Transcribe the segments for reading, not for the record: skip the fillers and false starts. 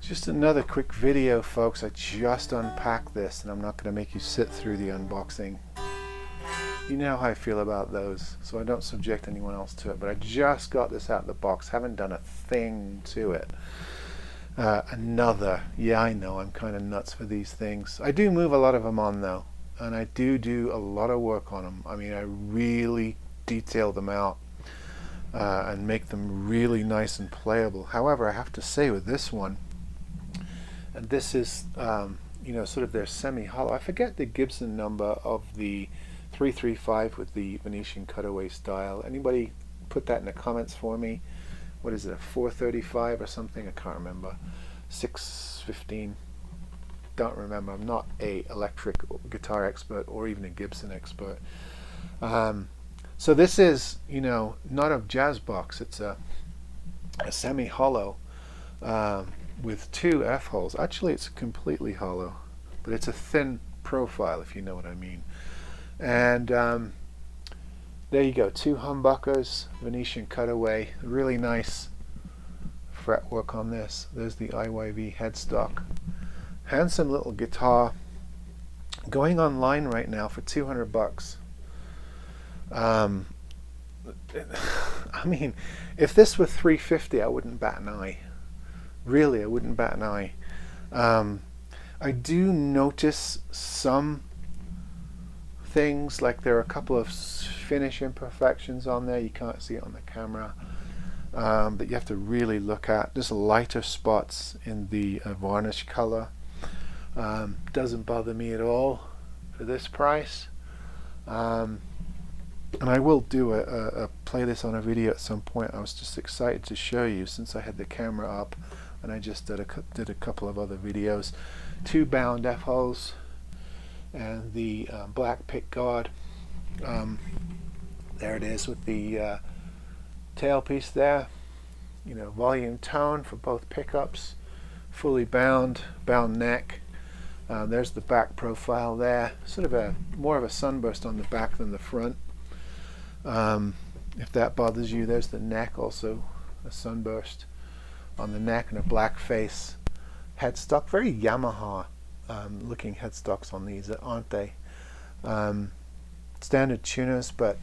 Just another quick video, folks. I just unpacked this, and I'm not going to make you sit through the unboxing. You know how I feel about those, so I don't subject anyone else to it. But I just got this out of the box, haven't done a thing to it. Yeah, I know, I'm kind of nuts for these things. I do move a lot of them on though, and I do a lot of work on them. I mean, I really detail them out and make them really nice and playable. However, I have to say with this one, and this is you know, sort of their semi-hollow. I forget the Gibson number of the 335 with the Venetian cutaway style. Anybody put that in the comments for me? What is it, a 435 or something? I can't remember. 615. Don't remember. I'm not a electric guitar expert or even a Gibson expert. So this is, you know, not a jazz box. It's a semi-hollow with two F holes. Actually, it's completely hollow, but it's a thin profile, if you know what I mean. And there you go, two humbuckers, Venetian cutaway, really nice fretwork on this. There's the IYV headstock. Handsome little guitar, going online right now for 200 bucks. I mean, if this were 350, I wouldn't bat an eye. Really, I wouldn't bat an eye. I do notice some things, like there are a couple of finish imperfections on there. You can't see it on the camera, but you have to really look at just lighter spots in the varnish color. Doesn't bother me at all for this price. And I will do a play this on a video at some point. I was just excited to show you since I had the camera up, and I just did a couple of other videos. Two bound F holes and the black pick guard. There it is with the tailpiece there. You know, volume tone for both pickups, fully bound neck. There's the back profile there. Sort of more of a sunburst on the back than the front. If that bothers you, there's the neck, also a sunburst on the neck, and a black face headstock. Very Yamaha looking headstocks on these, aren't they? Standard tuners, but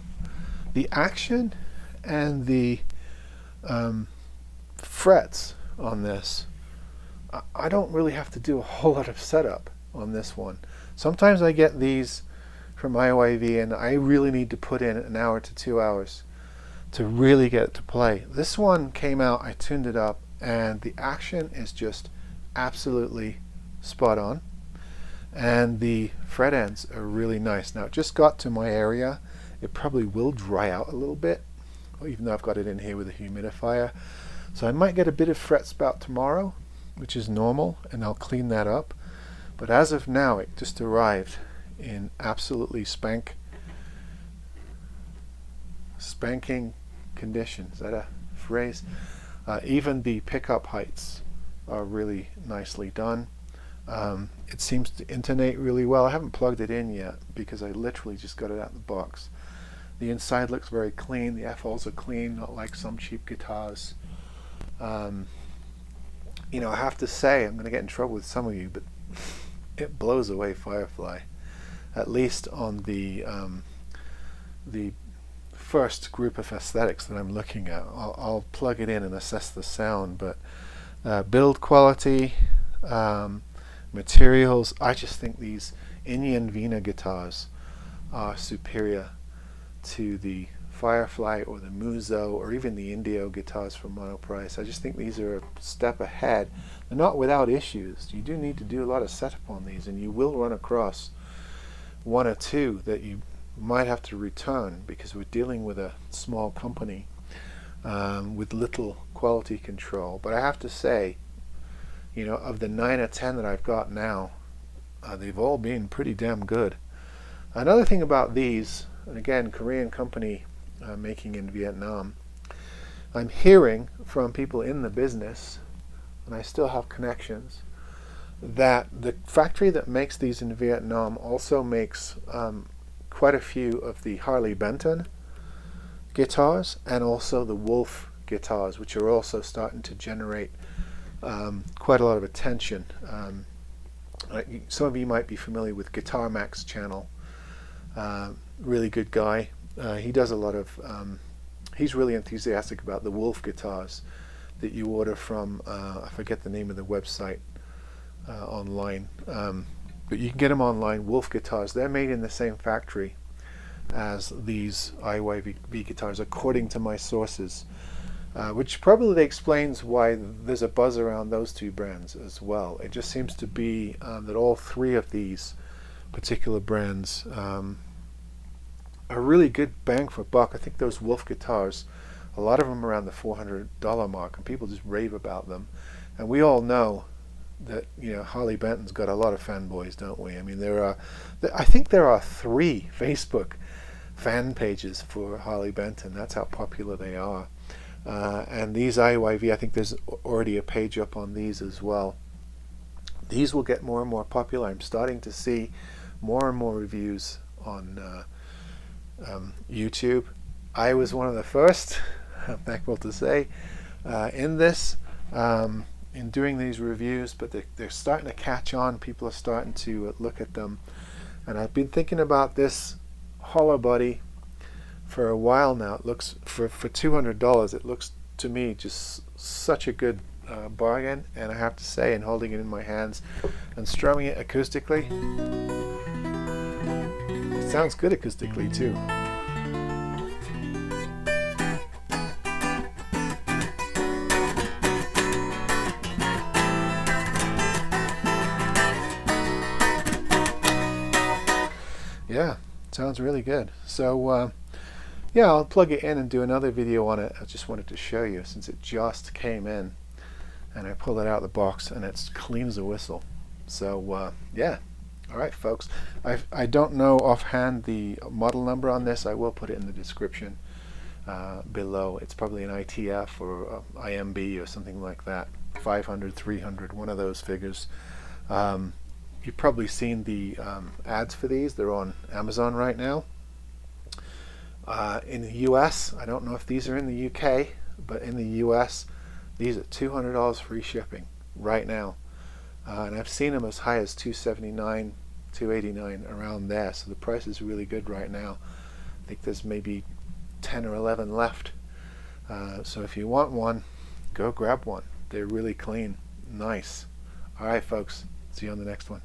the action and the frets on this, I don't really have to do a whole lot of setup on this one. Sometimes I get these from IYV and I really need to put in an hour to 2 hours to really get it to play. This one came out, I tuned it up, and the action is just absolutely spot on, and the fret ends are really nice. Now it just got to my area. It probably will dry out a little bit, even though I've got it in here with a humidifier, so I might get a bit of fret spout tomorrow, which is normal, and I'll clean that up. But as of now, it just arrived in absolutely spanking condition. Is that a phrase? Even the pickup heights are really nicely done. It seems to intonate really well. I haven't plugged it in yet because I literally just got it out of the box. The inside looks very clean. The F-holes are clean, not like some cheap guitars. You know, I have to say, I'm going to get in trouble with some of you, but it blows away Firefly. At least on the first group of aesthetics that I'm looking at. I'll plug it in and assess the sound, but build quality, materials, I just think these Indian Vina guitars are superior to the Firefly or the Muso or even the Indio guitars from Monoprice. I just think these are a step ahead. They're not without issues. You do need to do a lot of setup on these, and you will run across one or two that you might have to return because we're dealing with a small company with little quality control. But I have to say, you know, of the 9 or 10 that I've got now, they've all been pretty damn good. Another thing about these, and again, Korean company making in Vietnam, I'm hearing from people in the business, and I still have connections, that the factory that makes these in Vietnam also makes quite a few of the Harley Benton guitars and also the Wolf guitars, which are also starting to generate quite a lot of attention. Some of you might be familiar with Guitar Mac's channel. Really good guy. He does a lot of, he's really enthusiastic about the Wolf guitars that you order from, I forget the name of the website online, but you can get them online. Wolf guitars, they're made in the same factory as these IYV guitars, according to my sources, which probably explains why there's a buzz around those two brands as well. It just seems to be that all three of these particular brands are really good bang for buck. I think those Wolf guitars, a lot of them around the $400 mark, and people just rave about them. And we all know that, you know, Harley Benton's got a lot of fanboys, don't we? I mean, I think there are 3 Facebook fan pages for Harley Benton. That's how popular they are. And these IYV, I think there's already a page up on these as well. These will get more and more popular. I'm starting to see more and more reviews on YouTube. I was one of the first, I'm thankful to say, in this, in doing these reviews, but they're starting to catch on. People are starting to look at them, and I've been thinking about this hollow body for a while now. It looks, for $200, it looks to me just such a good bargain, and I have to say, in holding it in my hands and strumming it acoustically, it sounds good acoustically too. Yeah, sounds really good. So yeah, I'll plug it in and do another video on it. I just wanted to show you, since it just came in, and I pulled it out of the box and it's clean as a whistle. So yeah, all right folks, I don't know offhand the model number on this. I will put it in the description below. It's probably an ITF or IMB or something like that, 500, 300, one of those figures. You've probably seen the ads for these. They're on Amazon right now. In the US, I don't know if these are in the UK, but in the US, these are $200 free shipping right now. And I've seen them as high as $279, $289, around there. So the price is really good right now. I think there's maybe 10 or 11 left. So if you want one, go grab one. They're really clean, nice. All right, folks. See you on the next one.